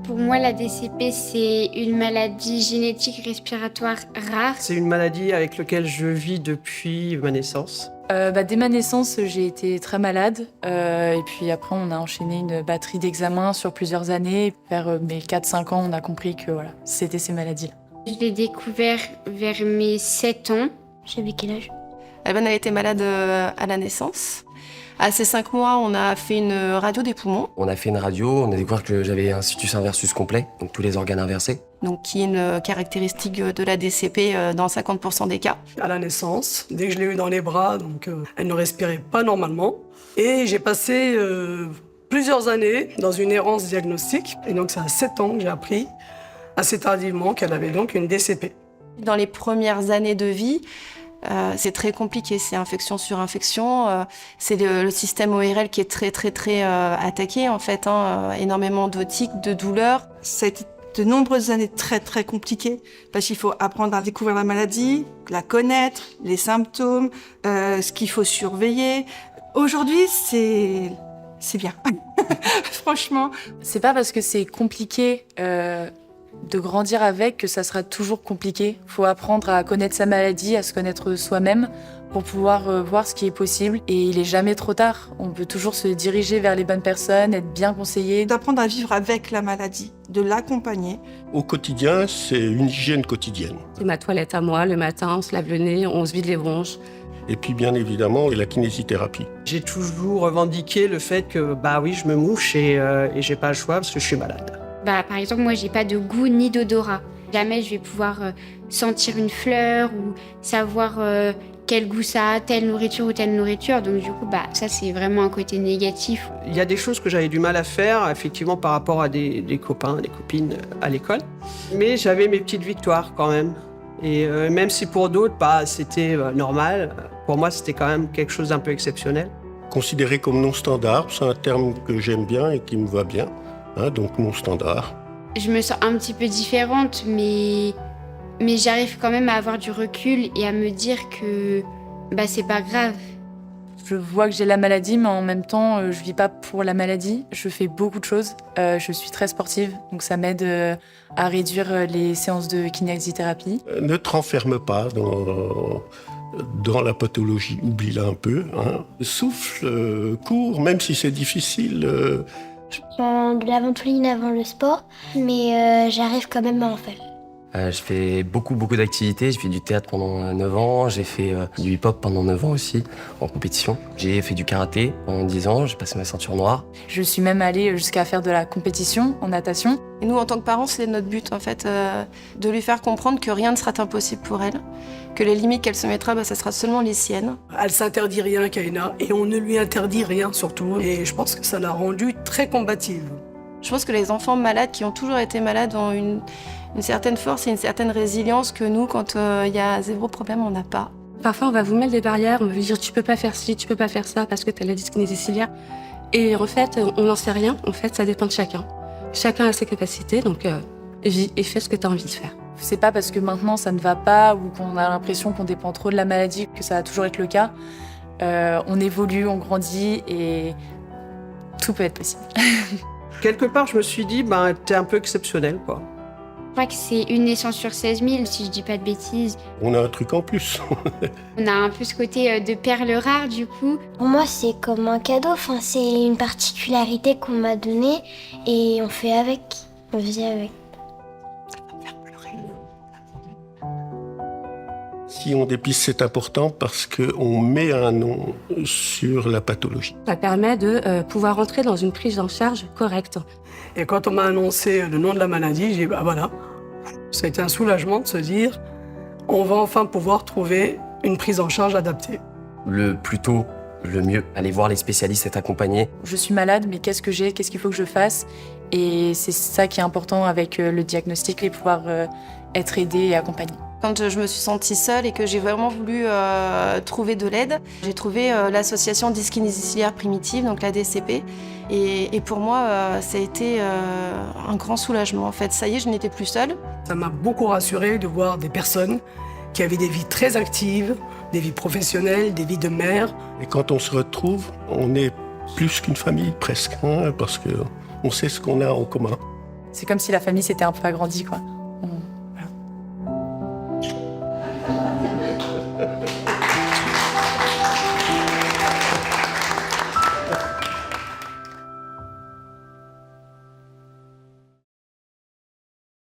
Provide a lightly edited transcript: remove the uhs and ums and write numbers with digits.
Pour moi, la DCP, c'est une maladie génétique respiratoire rare. C'est une maladie avec laquelle je vis depuis ma naissance. Dès ma naissance, j'ai été très malade. Et puis après, on a enchaîné une batterie d'examens sur plusieurs années. Vers mes 4-5 ans, on a compris que voilà, c'était ces maladies-là. Je l'ai découvert vers mes 7 ans. J'avais quel âge? Alban a été malade à la naissance. À ses 5 mois, on a fait une radio des poumons. On a fait une radio, on a découvert que j'avais un situs inversus complet, donc tous les organes inversés. Donc, qui est une caractéristique de la DCP dans 50% des cas. À la naissance, dès que je l'ai eue dans les bras, donc elle ne respirait pas normalement. Et j'ai passé plusieurs années dans une errance diagnostique. Et donc, c'est à 7 ans que j'ai appris assez tardivement qu'elle avait donc une DCP. Dans les premières années de vie, c'est très compliqué, c'est infection sur infection. C'est le système ORL qui est très attaqué en fait, énormément d'otiques, de douleurs. Ça a été de nombreuses années très compliquées parce qu'il faut apprendre à découvrir la maladie, la connaître, les symptômes, ce qu'il faut surveiller. Aujourd'hui, c'est bien. Franchement. C'est pas parce que c'est compliqué de grandir avec que ça sera toujours compliqué. Il faut apprendre à connaître sa maladie, à se connaître soi-même pour pouvoir voir ce qui est possible. Et il est jamais trop tard. On peut toujours se diriger vers les bonnes personnes, être bien conseillé. D'apprendre à vivre avec la maladie, de l'accompagner. Au quotidien, c'est une hygiène quotidienne. C'est ma toilette à moi, le matin, on se lave le nez, on se vide les bronches. Et puis bien évidemment, la kinésithérapie. J'ai toujours revendiqué le fait que, oui, je me mouche et j'ai pas le choix parce que je suis malade. Par exemple, moi, j'ai pas de goût ni d'odorat. Jamais je vais pouvoir sentir une fleur ou savoir quel goût ça a, telle nourriture ou telle nourriture. Donc du coup, ça, c'est vraiment un côté négatif. Il y a des choses que j'avais du mal à faire, effectivement, par rapport à des copains, des copines à l'école. Mais j'avais mes petites victoires quand même. Et même si pour d'autres, c'était normal, pour moi, c'était quand même quelque chose d'un peu exceptionnel. Considéré comme non standard, c'est un terme que j'aime bien et qui me va bien. Donc non standard. Je me sens un petit peu différente, mais j'arrive quand même à avoir du recul et à me dire que c'est pas grave. Je vois que j'ai la maladie, mais en même temps, je vis pas pour la maladie. Je fais beaucoup de choses. Je suis très sportive, donc ça m'aide à réduire les séances de kinésithérapie. Ne te renferme pas dans la pathologie, oublie-la un peu. Souffle, cours, même si c'est difficile. Je prends de la ventoline avant le sport, mais j'arrive quand même à en faire. Je fais beaucoup d'activités. J'ai fait du théâtre pendant 9 ans. J'ai fait du hip-hop pendant 9 ans aussi, en compétition. J'ai fait du karaté pendant 10 ans. J'ai passé ma ceinture noire. Je suis même allée jusqu'à faire de la compétition en natation. Et nous, en tant que parents, c'est notre but, en fait, de lui faire comprendre que rien ne sera impossible pour elle, que les limites qu'elle se mettra, ça sera seulement les siennes. Elle s'interdit rien, Kaina, et on ne lui interdit rien surtout. Et je pense que ça l'a rendue très combative. Je pense que les enfants malades qui ont toujours été malades ont une certaine force et une certaine résilience que nous, quand il y a zéro problème, on n'a pas. Parfois, on va vous mettre des barrières, on va vous dire tu peux pas faire ci, tu peux pas faire ça parce que tu as la dyskinésie ciliaire. Et en fait, on n'en sait rien. En fait, ça dépend de chacun. Chacun a ses capacités, donc vis et fais ce que tu as envie de faire. C'est pas parce que maintenant ça ne va pas ou qu'on a l'impression qu'on dépend trop de la maladie que ça va toujours être le cas. On évolue, on grandit et tout peut être possible. Quelque part, je me suis dit, t'es un peu exceptionnel, quoi. Je crois que c'est une naissance sur 16 000, si je dis pas de bêtises. On a un truc en plus. On a un peu ce côté de perle rare, du coup. Pour moi, c'est comme un cadeau. C'est une particularité qu'on m'a donnée et on fait avec. On vit avec. Si on dépiste, c'est important parce qu'on met un nom sur la pathologie. Ça permet de pouvoir entrer dans une prise en charge correcte. Et quand on m'a annoncé le nom de la maladie, j'ai dit voilà. Ça a été un soulagement de se dire on va enfin pouvoir trouver une prise en charge adaptée. Le plus tôt, le mieux. Aller voir les spécialistes, être accompagné. Je suis malade, mais qu'est-ce que j'ai? Qu'est-ce qu'il faut que je fasse? Et c'est ça qui est important avec le diagnostic et pouvoir être aidé et accompagné. Quand je me suis sentie seule et que j'ai vraiment voulu trouver de l'aide, j'ai trouvé l'association dyskinésie ciliaire primitive, donc la DCP. Et pour moi, ça a été un grand soulagement. En fait, ça y est, je n'étais plus seule. Ça m'a beaucoup rassurée de voir des personnes qui avaient des vies très actives, des vies professionnelles, des vies de mère. Et quand on se retrouve, on est plus qu'une famille presque, hein, parce qu'on sait ce qu'on a en commun. C'est comme si la famille s'était un peu agrandie, quoi.